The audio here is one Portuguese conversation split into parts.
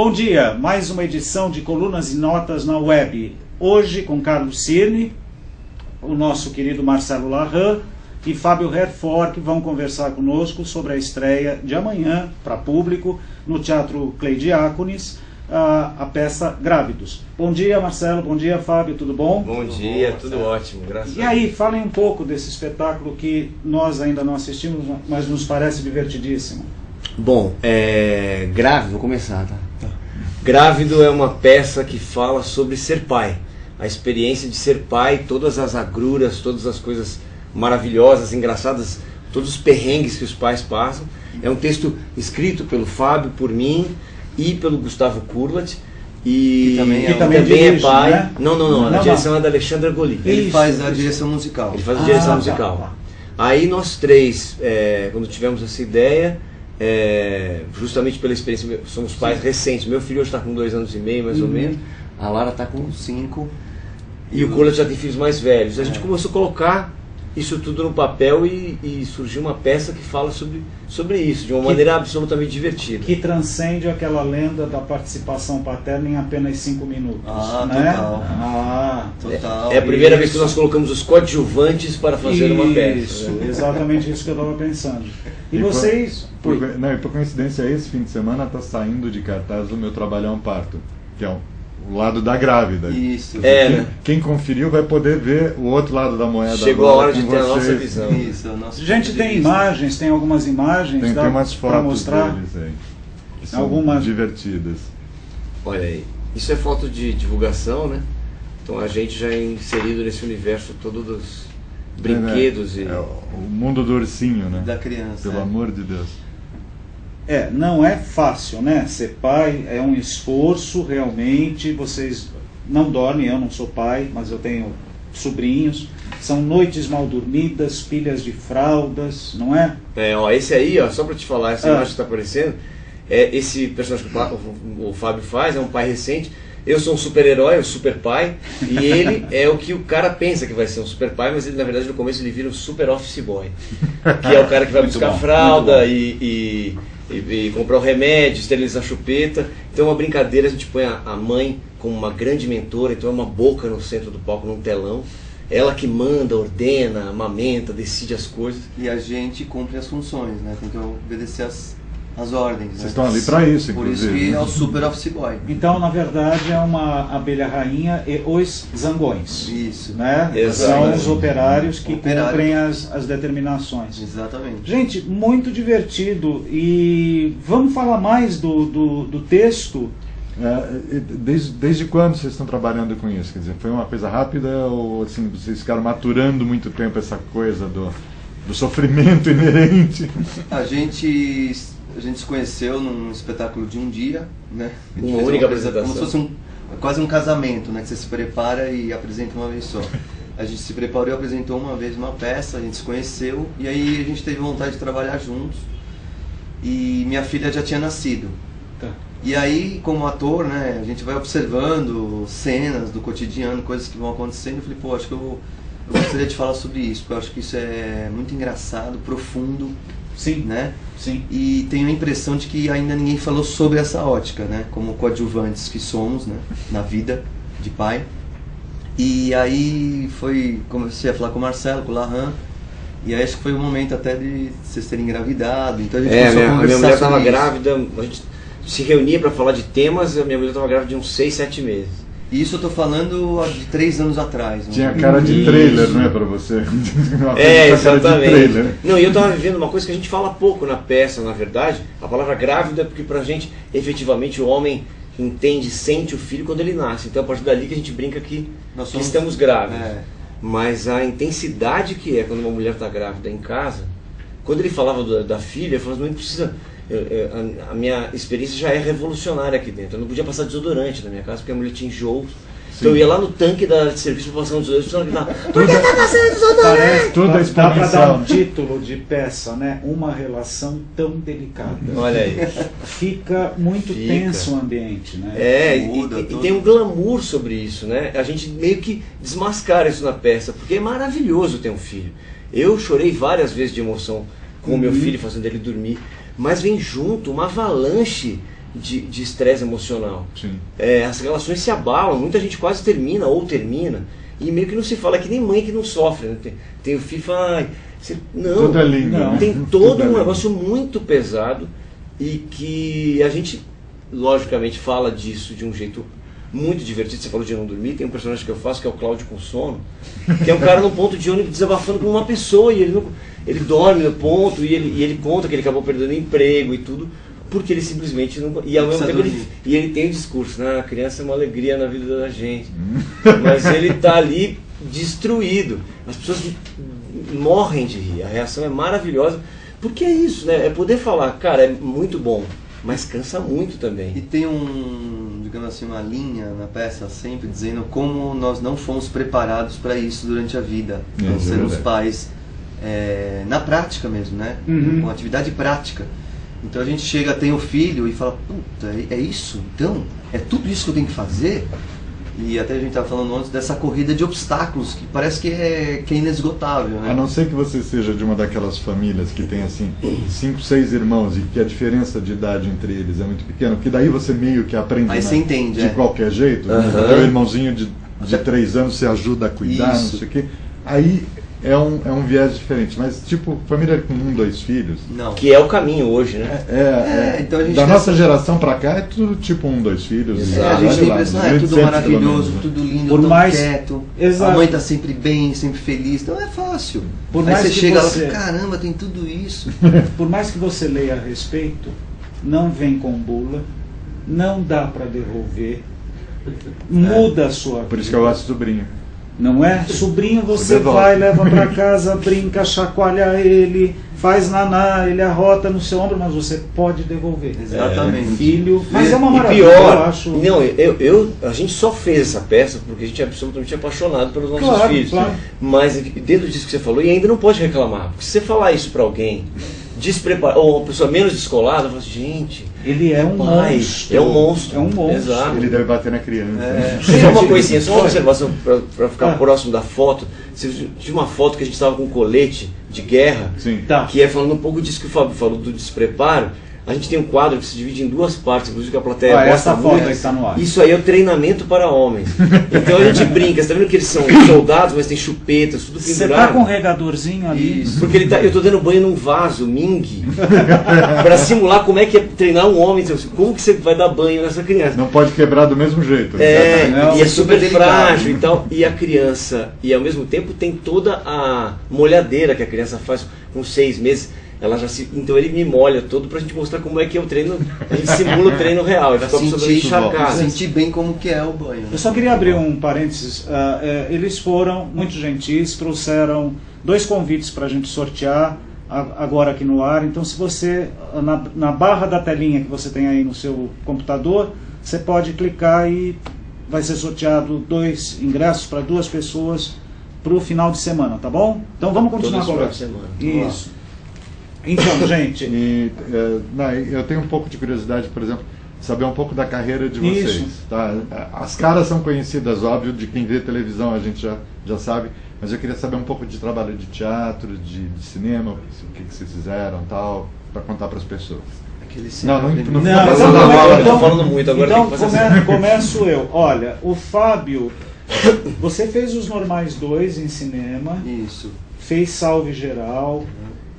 Bom dia, mais uma edição de Colunas e Notas na Web. Hoje com Carlos Cirne, o nosso querido Marcelo Larran e Fábio Herford, que vão conversar conosco sobre a estreia de amanhã para público no Teatro Cleidiáconis, a peça Grávidos. Bom dia, Marcelo, bom dia, Fábio, tudo bom? Bom dia, tudo ótimo, graças a Deus. E aí, falem um pouco desse espetáculo que nós ainda não assistimos, mas nos parece divertidíssimo. Bom, Grávido, vou começar, tá? Grávido é uma peça que fala sobre ser pai, a experiência de ser pai, todas as agruras, todas as coisas maravilhosas, engraçadas, todos os perrengues que os pais passam. É um texto escrito pelo Fábio, por mim e pelo Gustavo Kurlat. E também dirige, é pai. Né? Não, a direção é da Alexandra Goli. Ele faz a direção musical. Ele faz a direção musical. Tá. Aí nós três, quando tivemos essa ideia, justamente pela experiência, somos pais recentes. Meu filho hoje está com 2 anos e meio, mais ou menos. A Lara está com 5. E o Kurlat já tem filhos mais velhos. A gente começou a colocar isso tudo no papel e surgiu uma peça que fala sobre isso, de uma maneira absolutamente divertida. Que transcende aquela lenda da participação paterna em apenas 5 minutos. Né? Total. É a primeira vez que nós colocamos os coadjuvantes para fazer uma peça. Isso, exatamente isso que eu estava pensando. E vocês... Por coincidência, esse fim de semana está saindo de cartaz O Meu Trabalho é um Parto, que é o lado da grávida. Isso. Quem conferiu vai poder ver o outro lado da moeda. Chegou a hora de ter a nossa visão. Isso, gente, tem imagens, tem algumas imagens tem umas fotos para mostrar deles aí, que são algumas divertidas. Olha aí, isso é foto de divulgação, né? Então a gente já é inserido nesse universo todo dos brinquedos e o mundo do ursinho, né? Da criança. Pelo amor de Deus. Não é fácil, né? Ser pai é um esforço, realmente. Vocês não dormem, eu não sou pai, mas eu tenho sobrinhos. São noites mal dormidas, pilhas de fraldas, não é? Esse aí, só para te falar, essa imagem que está aparecendo, esse personagem que o Fábio faz, é um pai recente. Eu sou um super-herói, um super pai, e ele é o que o cara pensa que vai ser um super pai, mas ele, na verdade, no começo ele vira um super office boy, que é o cara que vai buscar fralda e comprar o remédio, esterilizar a chupeta. Então é uma brincadeira, a gente põe a mãe como uma grande mentora, então é uma boca no centro do palco, num telão. Ela que manda, ordena, amamenta, decide as coisas. E a gente cumpre as funções, né? Tem que obedecer as ordens. Vocês estão ali para isso, inclusive. Por isso que é o super office boy. Então, na verdade, é uma abelha rainha e os zangões. Isso. Né? São os operários que cumprem as determinações. Exatamente. Gente, muito divertido. E vamos falar mais do texto. Desde quando vocês estão trabalhando com isso? Quer dizer, foi uma coisa rápida ou assim, vocês ficaram maturando muito tempo essa coisa do sofrimento inerente? A gente se conheceu num espetáculo de um dia, né? Uma única apresentação. Como se fosse quase um casamento, né? Que você se prepara e apresenta uma vez só. A gente se preparou e apresentou uma vez uma peça, a gente se conheceu e aí a gente teve vontade de trabalhar juntos. E minha filha já tinha nascido. Tá. E aí, como ator, né? A gente vai observando cenas do cotidiano, coisas que vão acontecendo. Eu falei, acho que eu gostaria de falar sobre isso, porque eu acho que isso é muito engraçado, profundo. Sim, né? Sim. E tenho a impressão de que ainda ninguém falou sobre essa ótica, né? Como coadjuvantes que somos, né? Na vida de pai. E aí comecei a falar com o Marcelo, com o Larran. E aí acho que foi o momento até de vocês terem engravidado. Então a gente começou a conversar. Minha mulher estava grávida, a gente se reunia para falar de temas, a minha mulher estava grávida de uns 6, 7 meses. Isso eu tô falando de 3 anos atrás. Tinha cara de trailer, não é, pra você? Exatamente. Não, e eu tava vivendo uma coisa que a gente fala pouco na peça, na verdade. A palavra grávida, porque pra gente, efetivamente, o homem entende, sente o filho quando ele nasce. Então, a partir dali que a gente brinca que estamos grávidos. Mas a intensidade que é quando uma mulher está grávida em casa, quando ele falava da filha, eu falava, não precisa... a minha experiência já é revolucionária aqui dentro. Eu não podia passar desodorante na minha casa porque a mulher tinha enjoo. Então eu ia lá no tanque da serviço para passar um desodorante. Por que tá passando desodorante? Tudo é dá para dar um título de peça, né? Uma relação tão delicada. Olha aí. Fica muito tenso o ambiente, né? E tem um glamour sobre isso, né? A gente meio que desmascara isso na peça, porque é maravilhoso ter um filho. Eu chorei várias vezes de emoção com o meu filho, fazendo ele dormir. Mas vem junto uma avalanche de estresse emocional. Sim. As relações se abalam, muita gente quase termina ou termina, e meio que não se fala, é que nem mãe que não sofre, né? Tem o FIFA, não, Tudo é lindo, não, né? tem Tudo todo é um lindo. negócio muito pesado, e que a gente, logicamente, fala disso de um jeito muito divertido. Você falou de não dormir, tem um personagem que eu faço que é o Cláudio com sono, que é um cara no ponto de ônibus desabafando com uma pessoa, e ele dorme no ponto, e ele conta que ele acabou perdendo emprego e tudo, porque ele simplesmente não... E ao mesmo tempo ele tem o discurso, né? A criança é uma alegria na vida da gente, mas ele tá ali destruído. As pessoas morrem de rir, a reação é maravilhosa, porque é isso, né? É poder falar, cara, é muito bom, mas cansa muito também. E tem digamos assim, uma linha na peça sempre dizendo como nós não fomos preparados para isso durante a vida, para sermos pais na prática mesmo, né? Com atividade prática. Então a gente chega, tem o filho e fala, puta, é isso? Então, é tudo isso que eu tenho que fazer? E até a gente estava falando antes dessa corrida de obstáculos, que parece que é inesgotável, né? A não ser que você seja de uma daquelas famílias que tem assim 5, 6 irmãos e que a diferença de idade entre eles é muito pequena, porque daí você meio que aprende, aí você entende, de qualquer jeito. O teu irmãozinho de 3 anos você ajuda a cuidar, Isso. não sei o quê. Aí é um viés diferente, mas tipo, família com 1, 2 filhos. Não. Que é o caminho hoje, né? Então a gente da nossa geração pra cá é tudo tipo 1, 2 filhos. Exato. a gente tem a impressão, é tudo 800 maravilhoso, quilômetros, né? tudo lindo, Por tão mais- quieto. Exato. A mãe tá sempre bem, sempre feliz, então é fácil. Por Aí mais você que chega você- lá e fala, caramba, tem tudo isso. Por mais que você leia a respeito, não vem com bula, não dá para devolver, muda a sua vida. Por isso que eu gosto de sobrinho. Não é? Sobrinho você Devolve. vai, leva para casa, brinca, chacoalha ele, faz naná, ele arrota no seu ombro, mas você pode devolver. Exatamente. Filho, mas é uma E maravilha, pior, eu acho. não, a gente só fez essa peça porque a gente é absolutamente apaixonado pelos nossos Claro, filhos. claro. Mas dentro disso que você falou, e ainda não pode reclamar. Porque se você falar isso para alguém despreparado, ou uma pessoa menos descolada, fala assim, gente, Ele é um pai, monstro. é um monstro. É um monstro. Exato. Ele deve bater na criança. Só uma coisinha, só uma observação para ficar Ah. próximo da foto. Tinha uma foto que a gente estava com um colete de guerra, Sim. Tá. que é falando um pouco disso que o Fábio falou do despreparo. A gente tem um quadro que se divide em 2 partes, inclusive que a plateia gosta Essa muito. foto aí está no ar. Isso aí é o treinamento para homens. Então a gente brinca, você tá vendo que eles são soldados, mas tem chupetas, tudo Você pendurado. tá com um regadorzinho ali? Isso. Porque eu tô dando banho num vaso, Ming, para simular como é que é treinar um homem. Como que você vai dar banho nessa criança? Não pode quebrar do mesmo jeito. Não, E é super super delicado. frágil e tal. E a criança, e ao mesmo tempo tem toda a molhadeira que a criança faz com 6 meses. Ela já então ele me molha todo pra gente mostrar como é que é o treino. A gente simula o treino real. Ele Pra fica absolutamente encharcado. sentir bem como que é o banho. Né? Eu só queria abrir um parênteses. Eles foram muito gentis, trouxeram 2 convites para a gente sortear agora aqui no ar. Então, se você, na barra da telinha que você tem aí no seu computador, você pode clicar e vai ser sorteado 2 ingressos para 2 pessoas para o final de semana, tá bom? Então, vamos continuar a Todo conversa. final de semana. Isso. Então, gente, E, eu tenho um pouco de curiosidade, por exemplo, saber um pouco da carreira de vocês. Isso. Tá? As caras são conhecidas, óbvio, de quem vê televisão a gente já sabe, mas eu queria saber um pouco de trabalho de teatro, de cinema, o que vocês fizeram tal, para contar para as pessoas. Aquele Não, não sempre- Não, Não, então, não, não, eu tô falando muito, agora então tem que fazer assim. começo eu. Olha, o Fábio, você fez Os Normais 2 em cinema, Isso. fez Salve Geral,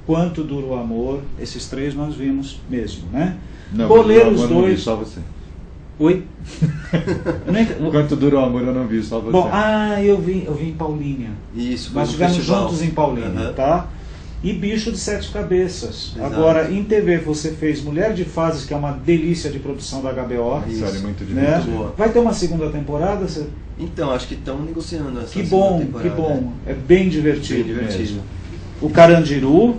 Quanto Dura o Amor, esses 3 nós vimos mesmo, né? Não, Boleiros eu não vi, 2. só você. Oi? Eu nem- Quanto dura o amor eu não vi, só você. Bom, eu vi em Paulínia. Isso. foi Nós no estivemos festival. juntos em Paulínia, Aham. tá? E Bicho de 7 Cabeças. Exato. Agora, em TV você fez Mulher de Fases, que é uma delícia de produção da HBO. Isso. Série muito Né? divertida. boa. Vai ter uma segunda temporada? Então, acho que estão negociando essa Que segunda bom, temporada. que bom. É bem Bem divertido. divertido. O Carandiru,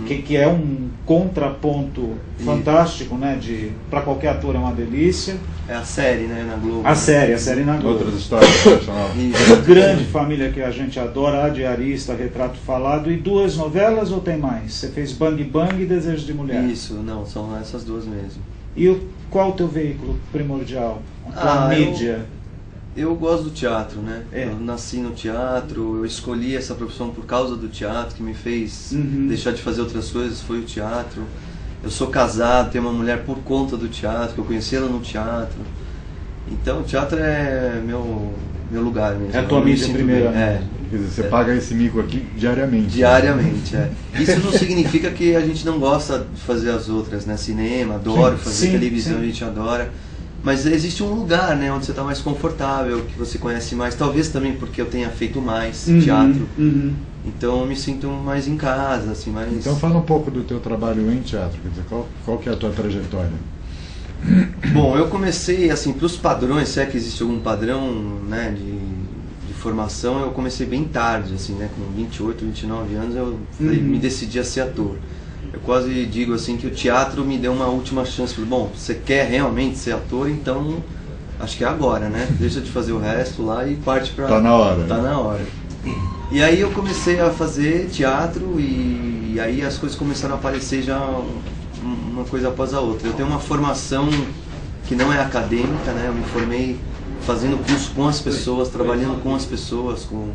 que é um contraponto fantástico, né? Para qualquer ator é uma delícia. É a série, né, na Globo. A série na Globo. Outras histórias profissionais. Isso. Grande família que a gente adora, A Diarista, Retrato Falado, e 2 novelas ou tem mais? Você fez Bang Bang e Desejo de Mulher. Isso, não, são essas 2 mesmo. E qual o teu veículo primordial? A tua mídia? Eu gosto do teatro, né? É. Eu nasci no teatro, eu escolhi essa profissão por causa do teatro, que me fez Uhum. deixar de fazer outras coisas, foi o teatro. Eu sou casado, tenho uma mulher por conta do teatro, que eu conheci ela no teatro. Então o teatro é meu lugar mesmo. É a tua mídia primeira. Quer dizer, você paga esse mico aqui diariamente. Diariamente, Isso não significa que a gente não gosta de fazer as outras, né? Cinema, adoro fazer televisão, a gente adora. Mas existe um lugar, né, onde você está mais confortável, que você conhece mais, talvez também porque eu tenha feito mais teatro. Então eu me sinto mais em casa, assim, mais... Então fala um pouco do teu trabalho em teatro, quer dizer, qual que é a tua trajetória? Bom, eu comecei, assim, para os padrões, se é que existe algum padrão, né, de formação, eu comecei bem tarde, assim, né, com 28, 29 anos eu me decidi a ser ator. Eu quase digo assim que o teatro me deu uma última chance. Falei, bom, você quer realmente ser ator, então acho que é agora, né? Deixa de fazer o resto lá e parte pra... Tá na hora. Tá na hora. E aí eu comecei a fazer teatro e aí as coisas começaram a aparecer já uma coisa após a outra. Eu tenho uma formação que não é acadêmica, né? Eu me formei fazendo curso com as pessoas, trabalhando com as pessoas, com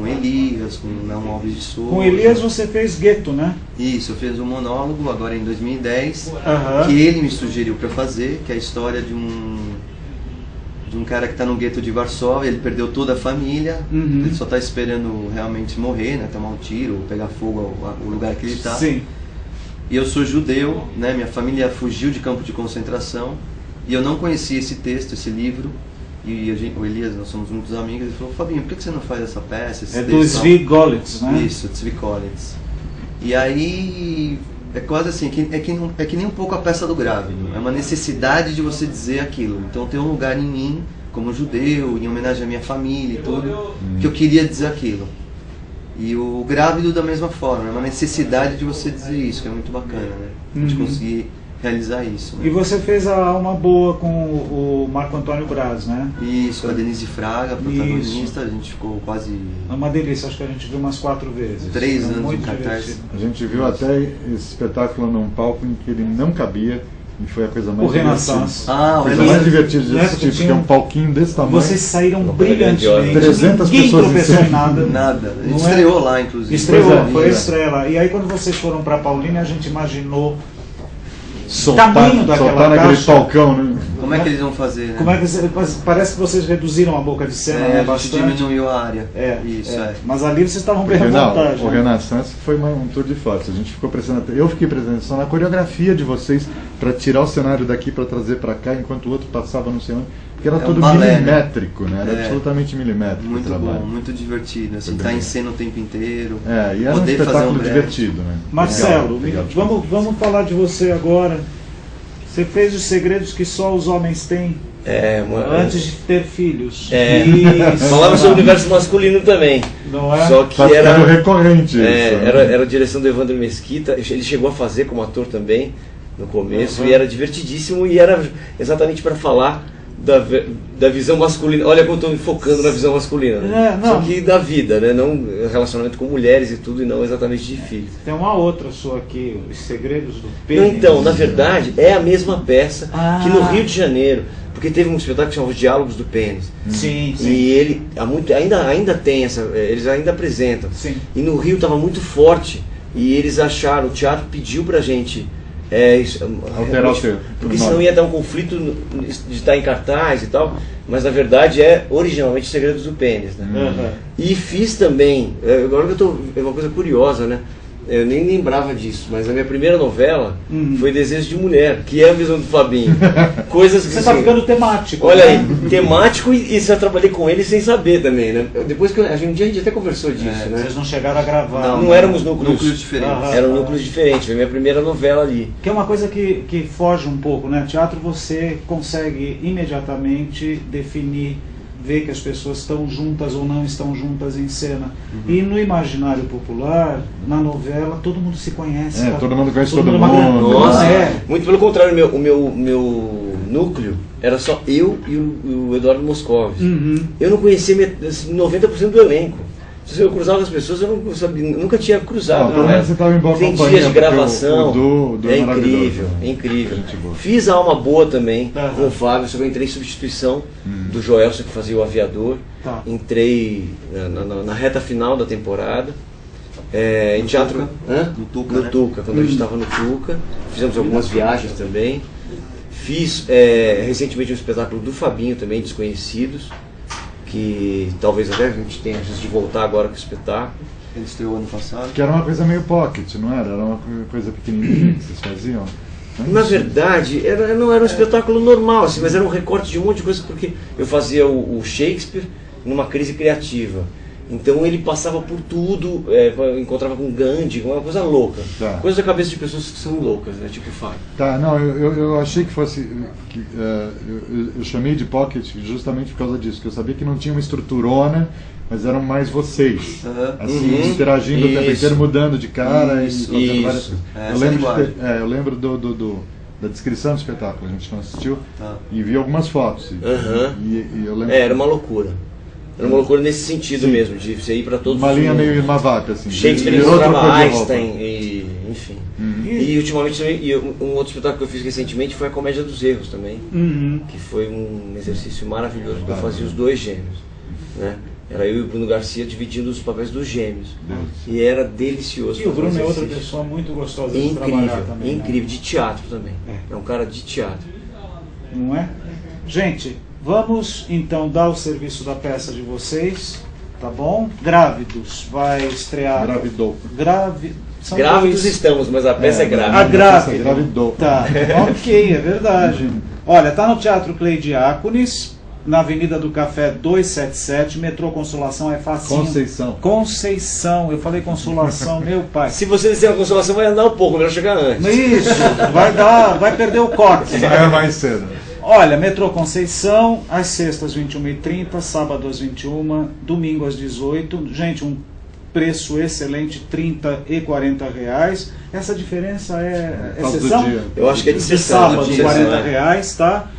Elias, com Leão Alves de Souza. Com Elias você fez Gueto, né? Isso, eu fiz um monólogo agora em 2010, que ele me sugeriu para fazer, que é a história de um cara que está no gueto de Varsóvia. Ele perdeu toda a família, ele só está esperando realmente morrer, né, tomar um tiro, ou pegar fogo ao lugar que ele está. Sim. E eu sou judeu, né, minha família fugiu de campo de concentração, e eu não conhecia esse texto, esse livro. E o Elias, nós somos muitos amigos, ele falou, Fabinho, por que você não faz essa peça? É do Zvi Golitz, né? Isso, Zvi Golitz. E aí, é quase assim, é que nem um pouco a peça do Grávido, é uma necessidade de você dizer aquilo. Então tem um lugar em mim, como judeu, em homenagem à minha família e tudo, que eu queria dizer aquilo. E o Grávido da mesma forma, é uma necessidade de você dizer isso, que é muito bacana, né? De conseguir realizar isso. Né? E você fez a Alma Boa com o Marco Antônio Braz, né? Isso, a Denise Fraga, protagonista, a gente ficou quase... É uma delícia, acho que a gente viu umas 4 vezes. 3 é anos em cartaz. A gente viu até esse espetáculo num palco em que ele não cabia, e foi a coisa mais Renaissance. Ah, o coisa mais divertida de assistir, porque é um palquinho desse tamanho. Vocês saíram brilhantemente. 300 Ninguém pessoas tropeçou em nada. Nada. A gente Não estreou lá, inclusive. Estreou, foi a estreia lá. E aí quando vocês foram para Paulínia, a gente imaginou soltar daquela naquele caixa. palcão, né? Como é que eles vão fazer? Né? Como é que parece que vocês reduziram a boca de cena, né, a gente bastante. diminuiu a área. Isso. Mas ali vocês estavam bem à Porque, vontade. o Renaissance foi um tour de força. A gente ficou prestando eu fiquei prestando atenção na coreografia de vocês para tirar o cenário daqui para trazer para cá, enquanto o outro passava no cenário. Porque era tudo balé, milimétrico, né? Era É. absolutamente milimétrico Muito o trabalho. bom, muito divertido. Assim, Foi tá bem em cena o tempo inteiro. E era um Poder fazer espetáculo breve. divertido, né? Marcelo, Legal. vamos falar de você agora. Você fez os segredos que só os homens têm antes de ter filhos. Isso. Falava sobre o universo masculino também. Não é? Só que Só que era recorrente isso, né? era a direção do Evandro Mesquita. Ele chegou a fazer como ator também no começo, e era divertidíssimo, e era exatamente para falar da visão masculina. Olha como eu estou me focando na visão masculina, né? Só que da vida, né? Não relacionamento com mulheres e tudo, e não exatamente de filhos. Tem uma outra sua aqui, Os Segredos do Pênis. Então, na verdade, é a mesma peça que no Rio de Janeiro, porque teve um espetáculo que chamava Os Diálogos do Pênis. Sim. E ele ainda tem eles ainda apresentam. Sim. E no Rio estava muito forte, e eles acharam, o teatro pediu pra gente alterar o seu porque senão ia dar um conflito de estar em cartaz e tal, mas na verdade é originalmente Segredos do Pênis, né? E fiz também, agora que é uma coisa curiosa, né? Eu nem lembrava disso, mas a minha primeira novela foi Desejo de Mulher, que é a visão do Fabinho. Coisas que você está ficando temático. Olha né? aí, temático, e já trabalhei com ele sem saber também, né? Depois que a gente até conversou disso, né? Vocês não chegaram a gravar. Não éramos núcleos diferentes. Eram núcleos diferentes, foi a minha primeira novela ali. Que é uma coisa que foge um pouco, né? Teatro você consegue imediatamente definir, ver que as pessoas estão juntas ou não estão juntas em cena. E no imaginário popular, na novela, todo mundo se conhece. Todo mundo conhece todo mundo. Nossa, muito pelo contrário, o meu núcleo era só eu e o Eduardo Moscovis. Eu não conhecia 90% do elenco. Se eu cruzava as pessoas, eu não sabia, nunca tinha cruzado. Você estava em boa Tem companhia, dias de gravação. o Du é maravilhoso, incrível, né? é incrível. Gente boa. Fiz a Alma Boa também com o Fábio, só que eu entrei em substituição do Joelson, que fazia o Aviador. Entrei na reta final da temporada. em No teatro... Tuca. No Tuca, No né? Tuca, quando a gente estava no Tuca. Fizemos algumas viagens também. Fiz recentemente um espetáculo do Fabinho também, Desconhecidos, que talvez até a gente tenha a chance de voltar agora com o espetáculo. Ele estreou ano passado. Que era uma coisa meio pocket, não era? Era uma coisa pequenininha que vocês faziam. Não é Na isso? verdade, não era um espetáculo normal, assim, mas era um recorte de um monte de coisa, porque eu fazia o Shakespeare numa crise criativa. Então ele passava por tudo, encontrava com Gandhi, uma coisa louca. Tá. Coisa da cabeça de pessoas que são loucas, né? Tipo o Fábio. Tá, não, eu achei que fosse. Eu chamei de pocket justamente por causa disso, que eu sabia que não tinha uma estruturona, mas eram mais vocês. Assim, interagindo o tempo inteiro, mudando de cara e fazendo várias coisas. Eu lembro da descrição do espetáculo, a gente não assistiu, e vi algumas fotos. E eu lembro. Era uma loucura. Era uma loucura nesse sentido mesmo, de você ir para todos uma os linha mundos. meio Irmavata, assim. Shakespeare de outra encontrava cor de roupa. Einstein, enfim. E ultimamente também, um outro espetáculo que eu fiz recentemente foi a Comédia dos Erros também, que foi um exercício maravilhoso, porque eu fazia os dois gêmeos, né? Era eu e o Bruno Garcia dividindo os papéis dos gêmeos. E era delicioso. E o Bruno fazer é outra exercício. pessoa muito gostosa de trabalhar também. Incrível, de teatro também. É um cara de teatro. Não é? Gente, vamos então dar o serviço da peça de vocês, tá bom? Grávidos, vai estrear... Gravidou. São Grávidos dois... estamos, mas a peça é grávida. A grávida. Gravidou. Tá, ok, é verdade. Olha, tá no Teatro Clay Diáconis, na Avenida do Café 277, metrô Consolação, é facinho. Conceição, eu falei Consolação, meu pai. Se você disser a Consolação, vai andar um pouco, melhor chegar antes. Isso, vai perder o corte. É mais cedo. Olha, metrô Conceição, às sextas 21h30, sábado às 21h, domingo às 18h. Gente, um preço excelente, R$30 e R$40. Essa diferença é exceção? Eu acho que é de De sábado, dia, R$40, tá?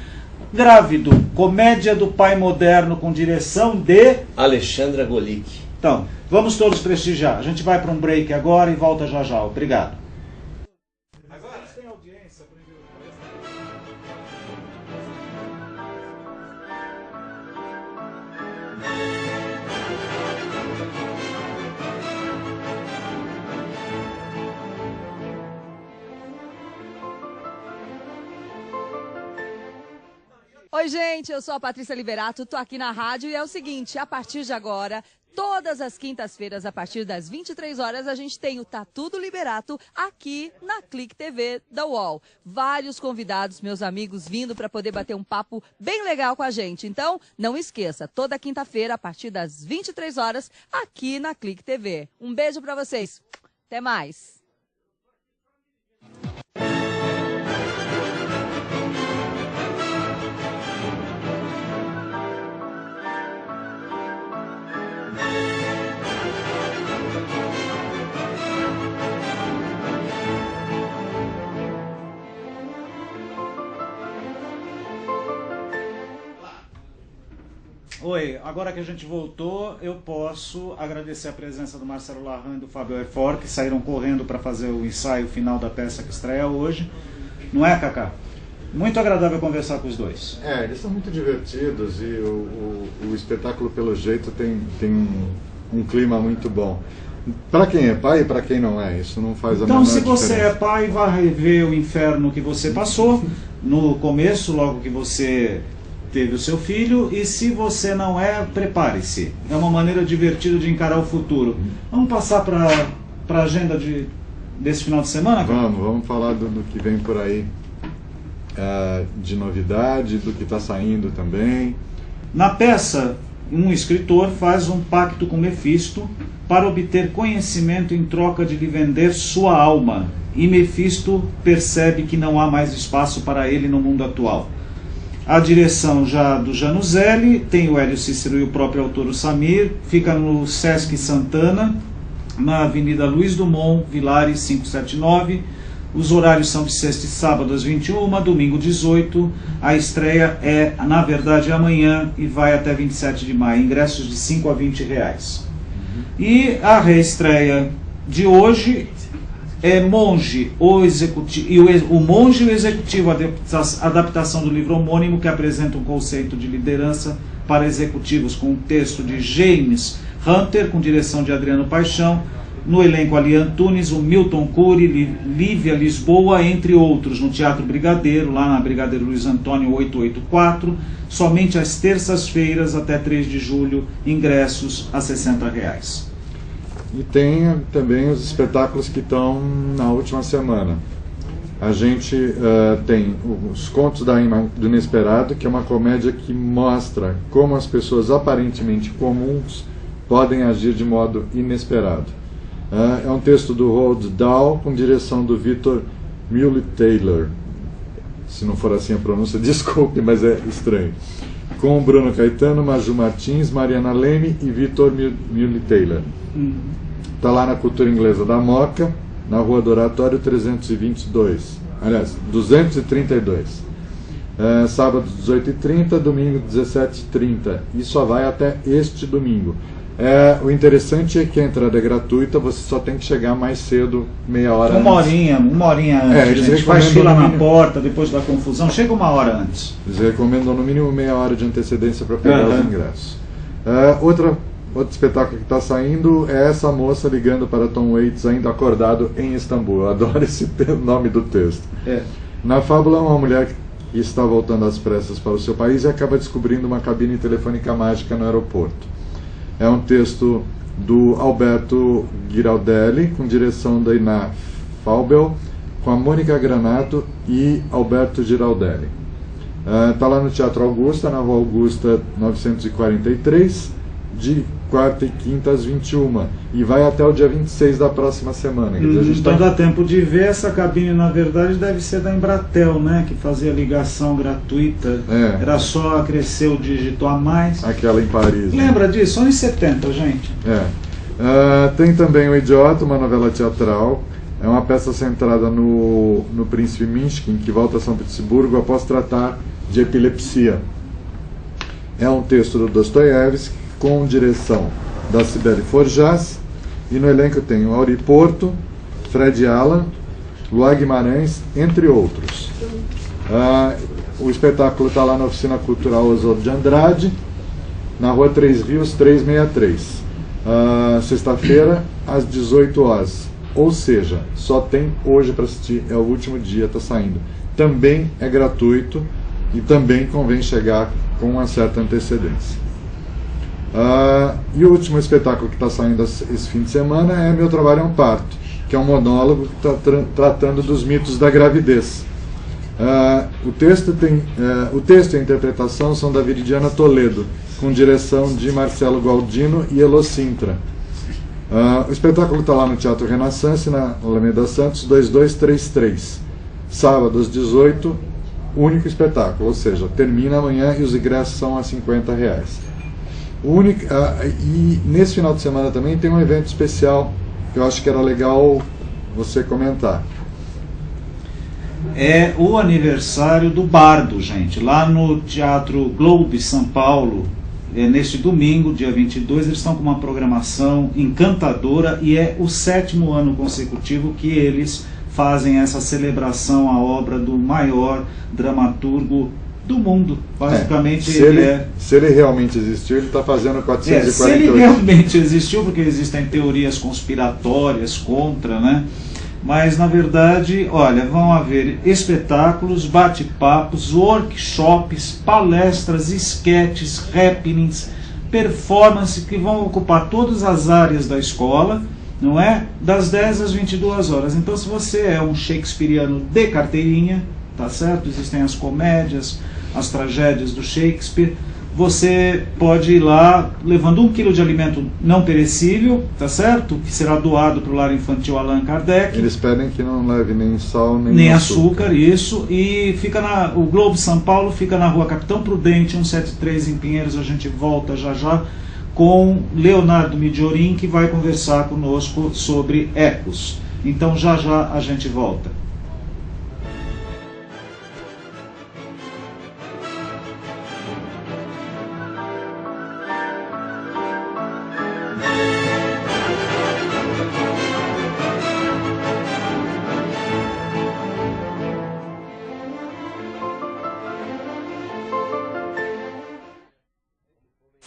Grávido, comédia do pai moderno com direção de... Alexandra Golik. Então, vamos todos prestigiar. A gente vai para um break agora e volta já já. Obrigado. Agora tem audiência. Oi, gente, eu sou a Patrícia Liberato, tô aqui na rádio e é o seguinte, a partir de agora, todas as quintas-feiras, a partir das 23 horas, a gente tem o Tá Tudo Liberato aqui na Clique TV da UOL. Vários convidados, meus amigos, vindo para poder bater um papo bem legal com a gente. Então, não esqueça, toda quinta-feira, a partir das 23 horas, aqui na Clique TV. Um beijo para vocês. Até mais. Oi, agora que a gente voltou, eu posso agradecer a presença do Marcelo Larran e do Fábio Herford, que saíram correndo para fazer o ensaio final da peça que estreia hoje. Não é, Cacá? Muito agradável conversar com os dois. Eles são muito divertidos e o espetáculo, pelo jeito, tem um clima muito bom. Para quem é pai e para quem não é, isso não faz a menor Então, se diferença. você é pai, vai rever o inferno que você passou no começo, logo que você teve o seu filho, e se você não é, prepare-se. É uma maneira divertida de encarar o futuro. Vamos passar para a agenda desse final de semana? Cara? Vamos falar do que vem por aí, de novidade, do que está saindo também. Na peça, um escritor faz um pacto com Mefisto para obter conhecimento em troca de lhe vender sua alma, e Mefisto percebe que não há mais espaço para ele no mundo atual. A direção já do Januzelli, tem o Hélio Cícero e o próprio autor, o Samir, fica no Sesc Santana, na Avenida Luiz Dumont, Vilares 579. Os horários são de sexta e sábado às 21, domingo 18. A estreia é, na verdade, amanhã e vai até 27 de maio. Ingressos de R$5 a R$20. E a reestreia de hoje é Monge, o Monge e o Executivo, a adaptação do livro homônimo, que apresenta um conceito de liderança para executivos, com um texto de James Hunter, com direção de Adriano Paixão, No elenco, Ali Antunes, o Milton Cury, Lívia Lisboa, entre outros, no Teatro Brigadeiro, lá na Brigadeiro Luiz Antônio 884, somente às terças-feiras até 3 de julho, ingressos a R$60. E tem também os espetáculos que estão na última semana. A gente tem os Contos do Inesperado, que é uma comédia que mostra como as pessoas aparentemente comuns podem agir de modo inesperado. É um texto do Roald Dahl, com direção do Victor Muller-Taylor. Se não for assim a pronúncia, desculpe, mas é estranho. Com Bruno Caetano, Maju Martins, Mariana Leme e Victor Muller-Taylor. Está lá na Cultura Inglesa da Moca, na Rua do Oratório 322. Aliás, 232. Sábado 18h30, domingo 17h30. E só vai até este domingo. O interessante é que a entrada é gratuita, você só tem que chegar mais cedo, meia hora antes. Uma horinha antes, gente. Faz fila na porta, depois da confusão, chega uma hora antes. Eles recomendam no mínimo meia hora de antecedência para pegar os ingressos. Outro espetáculo que está saindo é essa moça ligando para Tom Waits, ainda acordado em Istambul. Eu adoro esse nome do texto. Na fábula, uma mulher que está voltando às pressas para o seu país e acaba descobrindo uma cabine telefônica mágica no aeroporto. É um texto do Alberto Giraldelli, com direção da Iná Faubel, com a Mônica Granato e Alberto Giraldelli. Está lá no Teatro Augusta, na Rua Augusta 943, de quarta e quinta às 21h. E vai até o dia 26 da próxima semana. Então dá tempo de ver. Essa cabine, na verdade, deve ser da Embratel, né? Que fazia ligação gratuita. Era só crescer o dígito a mais. Aquela em Paris. Lembra disso? Anos 70, gente. Tem também O Idiota, uma novela teatral. É uma peça centrada no príncipe Minchkin, que volta a São Petersburgo após tratar de epilepsia. É um texto do Dostoiévski, com direção da Cibele Forjás, e no elenco tem o Auri Porto, Fred Allan, Luá Guimarães, entre outros. O espetáculo está lá na Oficina Cultural Oswaldo de Andrade, na Rua 3 Rios 363. Sexta-feira, às 18 horas. Ou seja, só tem hoje para assistir, é o último dia, está saindo. Também é gratuito e também convém chegar com uma certa antecedência. E o último espetáculo que está saindo esse fim de semana é Meu Trabalho é um Parto, que é um monólogo que está tratando dos mitos da gravidez. O texto e a interpretação são da Viridiana Toledo, com direção de Marcelo Gualdino e Elo Sintra. O espetáculo está lá no Teatro Renaissance, na Alameda Santos 2233. Sábado às 18h, único espetáculo, ou seja, termina amanhã e os ingressos são a R$50. E nesse final de semana também tem um evento especial que eu acho que era legal você comentar. É o aniversário do Bardo, gente, lá no Teatro Globe São Paulo. Neste domingo, dia 22, eles estão com uma programação encantadora e é o 7º ano consecutivo que eles fazem essa celebração à obra do maior dramaturgo do mundo. Basicamente, se ele realmente existiu, ele está fazendo 448. Se ele realmente existiu, porque existem teorias conspiratórias contra, né? Mas, na verdade, olha, vão haver espetáculos, bate-papos, workshops, palestras, esquetes, happenings, performances que vão ocupar todas as áreas da escola, não é? Das 10 às 22 horas. Então, se você é um shakespeariano de carteirinha, tá certo? Existem as comédias, as tragédias do Shakespeare. Você pode ir lá levando 1 quilo de alimento não perecível, tá certo? Que será doado para o Lar Infantil Allan Kardec. Eles pedem que não leve nem sal, nem açúcar. Isso. E fica o Globo São Paulo fica na Rua Capitão Prudente, 173 em Pinheiros. A gente volta já com Leonardo Midiorin, que vai conversar conosco sobre ecos. Então já a gente volta.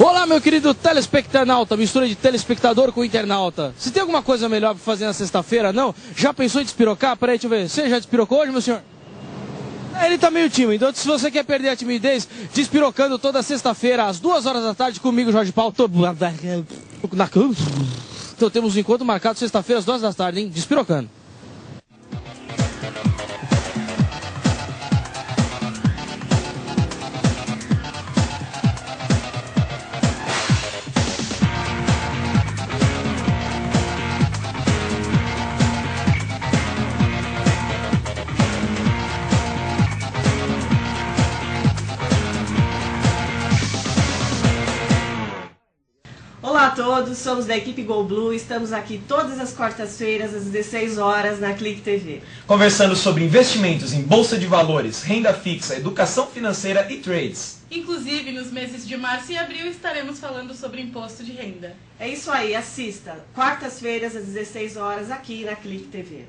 Olá, meu querido telespectanauta, mistura de telespectador com internauta. Se tem alguma coisa melhor pra fazer na sexta-feira, não? Já pensou em despirocar? Peraí, deixa eu ver. Você já despirocou hoje, meu senhor? Ele tá meio tímido, então se você quer perder a timidez, despirocando toda sexta-feira, às 2 horas da tarde, comigo, Jorge Paulo. Então temos um encontro marcado sexta-feira, às 2 da tarde, hein? Despirocando. Olá a todos, somos da equipe Go Blue, estamos aqui todas as quartas-feiras às 16 horas na Clique TV. Conversando sobre investimentos em bolsa de valores, renda fixa, educação financeira e trades. Inclusive, nos meses de março e abril estaremos falando sobre imposto de renda. É isso aí, assista. Quartas-feiras às 16 horas aqui na Clique TV.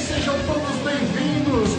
Sejam todos bem-vindos.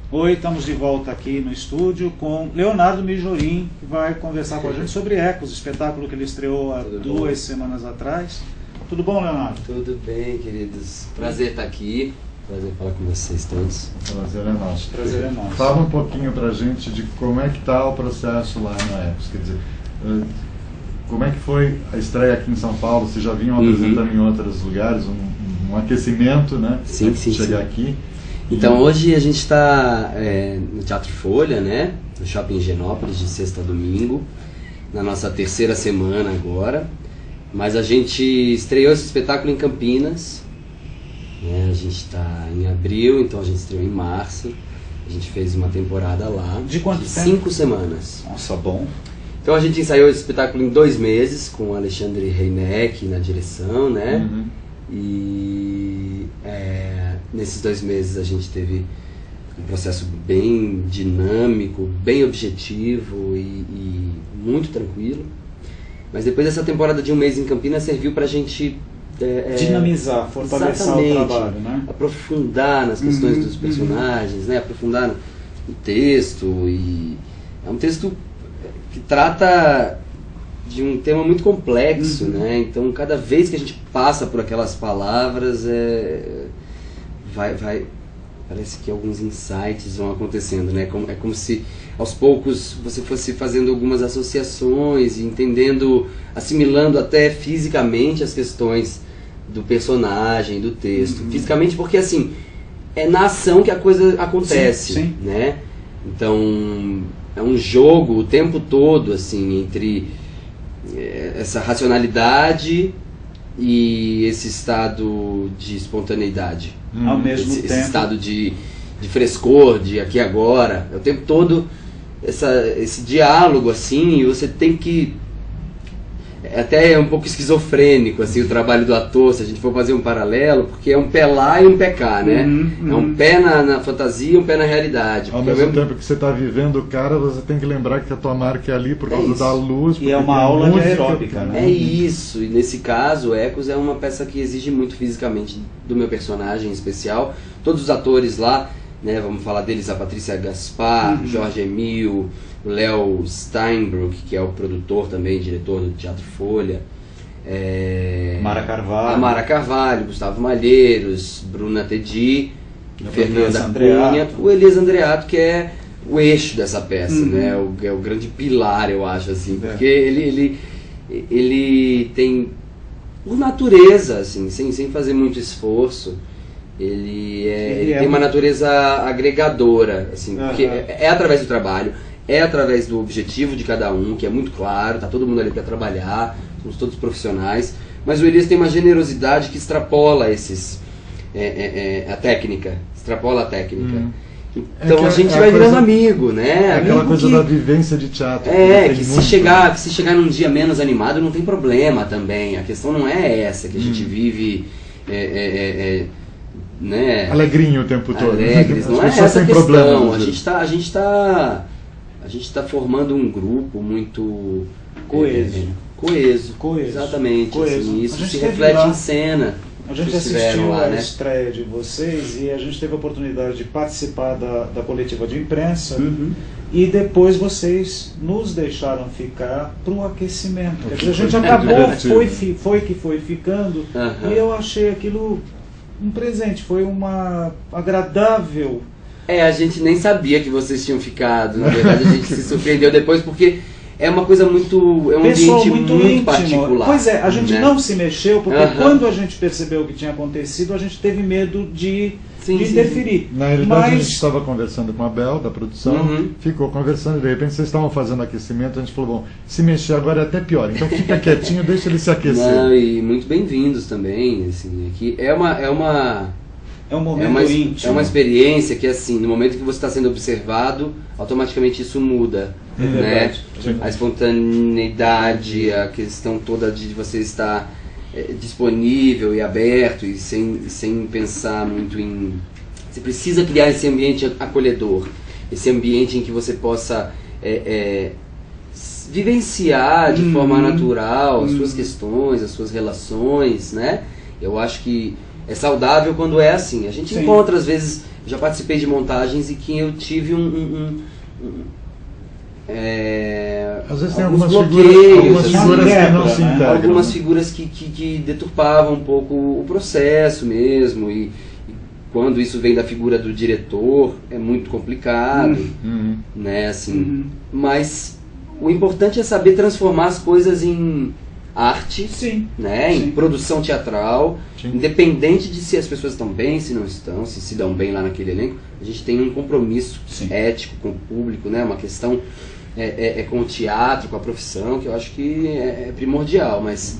Oi, estamos de volta aqui no estúdio com Leonardo Mijorim, que vai conversar com a gente sobre Ecos, espetáculo que ele estreou há 2 semanas atrás. Tudo bom, Leonardo? Tudo bem, queridos. Prazer estar aqui. Prazer falar com vocês todos. Prazer é nosso. Prazer é nosso. Fala um pouquinho pra gente de como é que está o processo lá na Ecos. Quer dizer, como é que foi a estreia aqui em São Paulo? Vocês já vinham apresentando em outros lugares, um aquecimento, né? Sim. Chegar aqui. Então hoje a gente está no Teatro Folha, né? No Shopping Higienópolis, de sexta a domingo, na nossa 3ª semana agora. Mas a gente estreou esse espetáculo em Campinas, né? A gente está em abril, então a gente estreou em março. A gente fez uma temporada lá. De quanto tempo? 5 semanas. Nossa, bom. Então a gente ensaiou esse espetáculo em 2 meses, com o Alexandre Reineck na direção, né? E nesses 2 meses a gente teve um processo bem dinâmico, bem objetivo e muito tranquilo. Mas depois dessa temporada de 1 mês em Campinas serviu pra gente dinamizar, fortalecer o trabalho, né? Aprofundar nas questões dos personagens, né? Aprofundar no texto. E é um texto que trata de um tema muito complexo, né? Então cada vez que a gente passa por aquelas palavras parece que alguns insights vão acontecendo, né? É como se aos poucos você fosse fazendo algumas associações, entendendo, assimilando até fisicamente as questões do personagem, do texto. Fisicamente porque assim, é na ação que a coisa acontece, né? Então é um jogo o tempo todo assim entre essa racionalidade e esse estado de espontaneidade, ao mesmo tempo, esse estado de frescor, de aqui e agora, é o tempo todo esse diálogo assim, e você tem que até um pouco esquizofrênico assim o trabalho do ator, se a gente for fazer um paralelo, porque é um pé lá e um pé cá, né? É um pé na fantasia e um pé na realidade. Ao mesmo tempo que você está vivendo o cara, você tem que lembrar que a tua marca é ali por causa da luz. E é uma aula de aeróbica, né? É isso, e nesse caso, Ecos é uma peça que exige muito fisicamente do meu personagem em especial. Todos os atores lá né? Vamos falar deles, a Patrícia Gaspar, Jorge Emil, o Léo Steinbrück, que é o produtor também, diretor do Teatro Folha. Mara Carvalho. A Mara Carvalho, Gustavo Malheiros, Bruna Tedi, Fernanda Cunha, o Elias Andreato, que é o eixo dessa peça, né? É o grande pilar, eu acho, assim, porque ele tem, por natureza, assim, sem fazer muito esforço, ele tem uma natureza agregadora, assim, porque é através do trabalho, é através do objetivo de cada um, que é muito claro, tá todo mundo ali para trabalhar, somos todos profissionais, mas o Elias tem uma generosidade que extrapola a técnica, extrapola a técnica. Então a gente vai virando amigo, né? Aquela coisa da vivência de teatro. Que se chegar num dia menos animado não tem problema também. A questão não é essa, que a gente vive né? Alegrinho o tempo todo. Alegres, não é essa a questão. A gente tá formando um grupo muito coeso. Exatamente. Coeso. Assim, isso se reflete em cena. A gente assistiu a estreia de vocês e a gente teve a oportunidade de participar da coletiva de imprensa e depois vocês nos deixaram ficar para o aquecimento. Quer dizer, a gente acabou, foi ficando e eu achei aquilo um presente, foi uma agradável... A gente nem sabia que vocês tinham ficado, na verdade a gente se surpreendeu depois porque... É uma coisa muito... É um ambiente muito particular. Pois é, a gente não se mexeu, porque quando a gente percebeu o que tinha acontecido, a gente teve medo de interferir. Na realidade, a gente estava conversando com a Bel, da produção, ficou conversando, e de repente vocês estavam fazendo aquecimento, a gente falou, bom, se mexer agora é até pior, então fica quietinho, deixa ele se aquecer. E muito bem-vindos também, assim, aqui é um momento íntimo. É uma experiência que, assim, no momento que você está sendo observado, automaticamente isso muda. Né? A espontaneidade, a questão toda de você estar disponível e aberto e sem pensar muito em... Você precisa criar esse ambiente acolhedor, esse ambiente em que você possa vivenciar de forma natural as suas questões, as suas relações, né? Eu acho que é saudável quando é assim. A gente encontra, às vezes, já participei de montagens em que eu tive às vezes tem alguns bloqueios, algumas figuras que não se integram, algumas figuras que deturpavam um pouco o processo mesmo, e quando isso vem da figura do diretor é muito complicado, né, assim, mas o importante é saber transformar as coisas em arte, né, em produção teatral, independente de se as pessoas estão bem, se não estão, se dão bem lá naquele elenco, a gente tem um compromisso ético com o público, né, uma questão com o teatro, com a profissão, que eu acho que é primordial, mas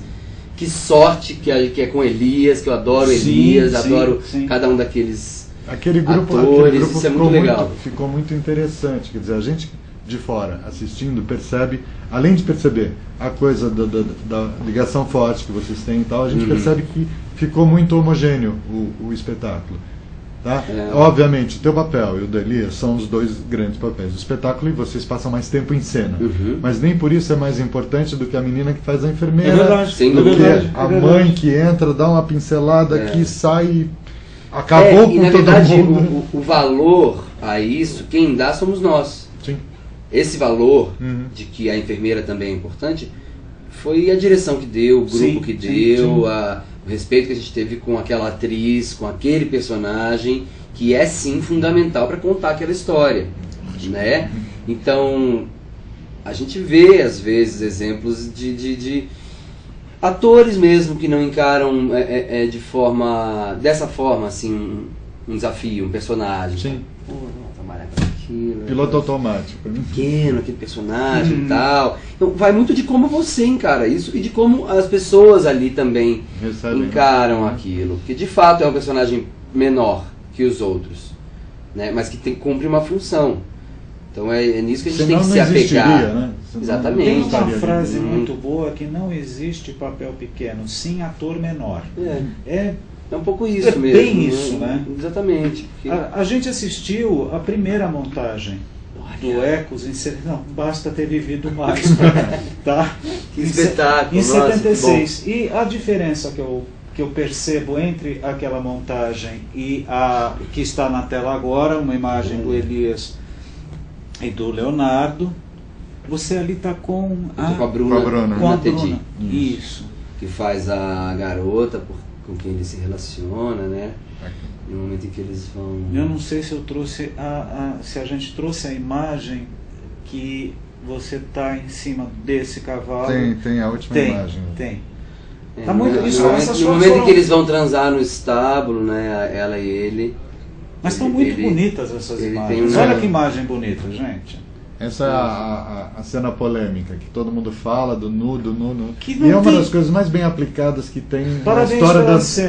que sorte que é com Elias, que eu adoro Elias, adoro cada um daqueles atores, isso é muito legal. Ficou muito interessante, quer dizer, a gente de fora assistindo percebe, além de perceber a coisa da ligação forte que vocês têm e tal, a gente percebe que ficou muito homogêneo o espetáculo. Tá? Obviamente, o teu papel e o do Elias são os dois grandes papéis do espetáculo e vocês passam mais tempo em cena. Mas nem por isso é mais importante do que a menina que faz a enfermeira, do que a mãe que entra, dá uma pincelada aqui, sai e acabou com e, na todo verdade, mundo. O valor a isso, quem dá somos nós. Esse valor de que a enfermeira também é importante foi a direção que deu, o grupo que deu, o respeito que a gente teve com aquela atriz, com aquele personagem, que é sim fundamental para contar aquela história, né? Então, a gente vê às vezes exemplos de atores mesmo que não encaram dessa forma assim um desafio, um personagem. Trabalhar com aquilo. Piloto automático. Pequeno, aquele personagem e tal. Então vai muito de como você encara isso e de como as pessoas ali também encaram aquilo. Porque de fato é um personagem menor que os outros, né? Mas que cumpre uma função. Então é nisso que a gente tem que se apegar. Né? Exatamente. Tem uma frase muito boa que não existe papel pequeno, sim ator menor. É um pouco isso mesmo. Bem isso, né? Exatamente. Porque... A gente assistiu a primeira montagem do Ecos não basta ter vivido mais, tá? Que espetáculo. Em 76. E a diferença que eu percebo entre aquela montagem e a que está na tela agora, uma imagem do Elias e do Leonardo. Você ali está com a Bruna. Com a Bruna. Isso. Que faz a garota com quem ele se relaciona, né? No momento em que eles vão... Eu não sei se eu trouxe se a gente trouxe a imagem que você está em cima desse cavalo. Tem a última imagem. Tem. Tá muito, no momento em que eles vão transar no estábulo, né? Ela e ele. Mas estão muito bonitas essas imagens. Olha que imagem bonita, gente. Essa é a cena polêmica, que todo mundo fala do nu. Que e é uma das coisas mais bem aplicadas que tem na Parabéns história pra das... você.